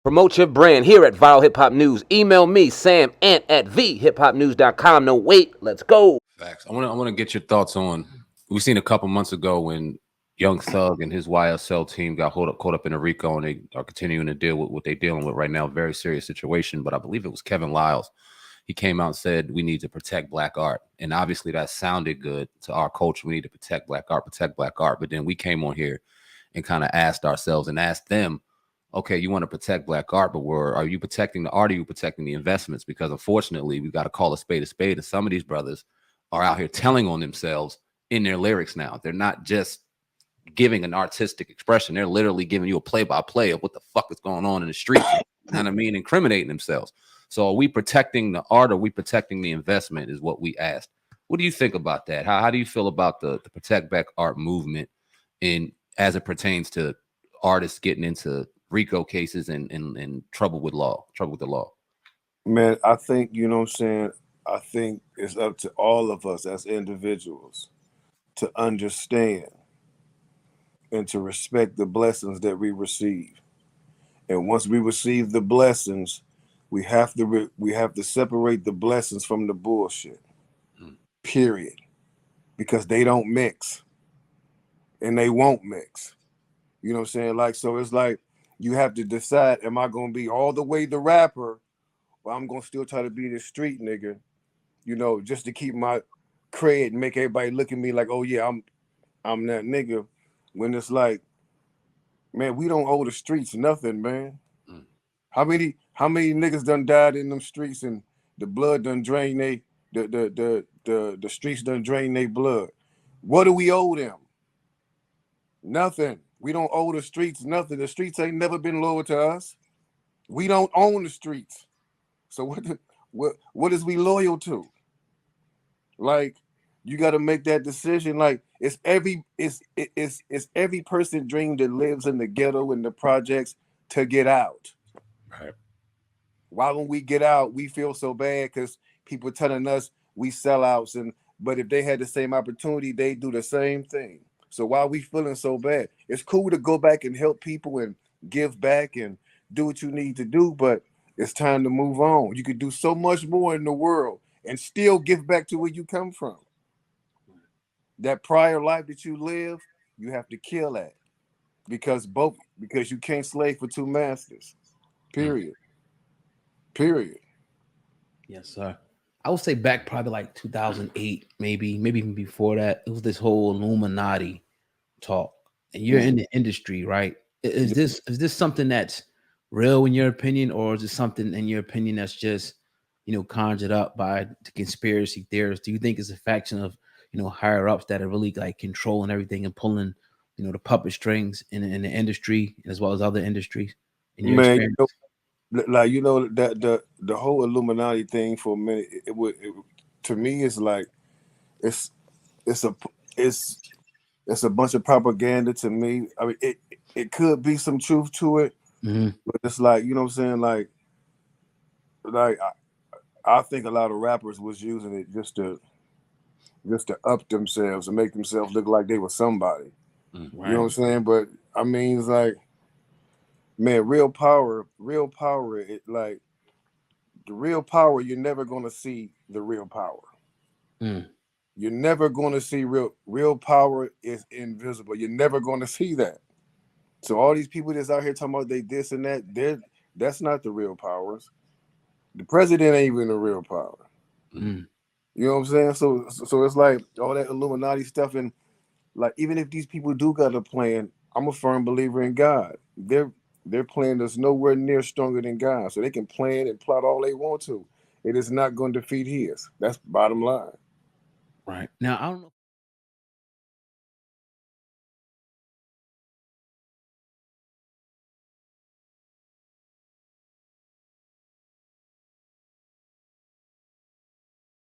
Promote your brand here at Viral Hip Hop News. Email me, samant@vhiphopnews.com. No, wait, let's go. Facts. I want to get your thoughts on. We seen a couple months ago when Young Thug and his YSL team got caught up in a RICO, and they are continuing to deal with what they're dealing with right now. Very serious situation. But I believe it was Kevin Lyles. He came out and said we need to protect Black art, and obviously that sounded good to our culture. We need to protect Black art, protect Black art. But then we came on here and kind of asked ourselves and asked them, okay, you want to protect Black art, but are you protecting the art? Or are you protecting the investments? Because unfortunately, we've got to call a spade, and some of these brothers are out here telling on themselves in their lyrics now. They're not just giving an artistic expression. They're literally giving you a play-by-play of what the fuck is going on in the street. You know what I mean? Incriminating themselves. So are we protecting the art, or are we protecting the investment is what we asked. What do you think about that? How do you feel about the Protect Black Art movement as it pertains to artists getting into RICO cases and trouble with the law? Man, I think, you know what I'm saying, I think it's up to all of us as individuals to understand and to respect the blessings that we receive. And once we receive the blessings, we have to separate the blessings from the bullshit. Period. Because they don't mix. And they won't mix. You know what I'm saying? Like, so it's like you have to decide, am I going to be all the way the rapper, or I'm going to still try to be the street nigga, you know, just to keep my cred and make everybody look at me like, oh yeah, I'm that nigga. When it's like, man, we don't owe the streets nothing, man. How many niggas done died in them streets and the blood done drain the streets done drain their blood? What do we owe them? Nothing. We don't owe the streets nothing. The streets ain't never been loyal to us. We don't own the streets. So what is we loyal to? Like, you got to make that decision. Like, it's every person's dream that lives in the ghetto and the projects to get out. Right. Why when we get out, we feel so bad because people telling us we sellouts, but if they had the same opportunity, they do the same thing. So why we feeling so bad? It's cool to go back and help people and give back and do what you need to do, but it's time to move on. You could do so much more in the world and still give back to where you come from. That prior life that you live, you have to kill that because you can't slave for two masters. Period. Yes, sir. I would say back probably like 2008, maybe even before that. It was this whole Illuminati talk, and you're in the industry, right? Is this something that's real in your opinion, or is it something in your opinion that's just conjured up by the conspiracy theorists? Do you think it's a faction of higher ups that are really like controlling everything and pulling the puppet strings in the industry as well as other industries? In your experience? Like that the whole Illuminati thing for a minute, it to me it's like it's a bunch of propaganda to me. I mean, it could be some truth to it, but it's like, you know what I'm saying, like I think a lot of rappers was using it just to up themselves and make themselves look like they were somebody. Right. You know what I'm saying? But I mean, it's like, man, real power, it like the real power, you're never gonna see the real power. You're never gonna see real power is invisible. You're never gonna see that. So all these people that's out here talking about they this and that, that's not the real powers. The president ain't even the real power. You know what I'm saying? So it's like all that Illuminati stuff, and like even if these people do got a plan, I'm a firm believer in God. Their plan is nowhere near stronger than God, so they can plan and plot all they want to. It is not going to defeat his. That's bottom line. Right. Now, I don't know.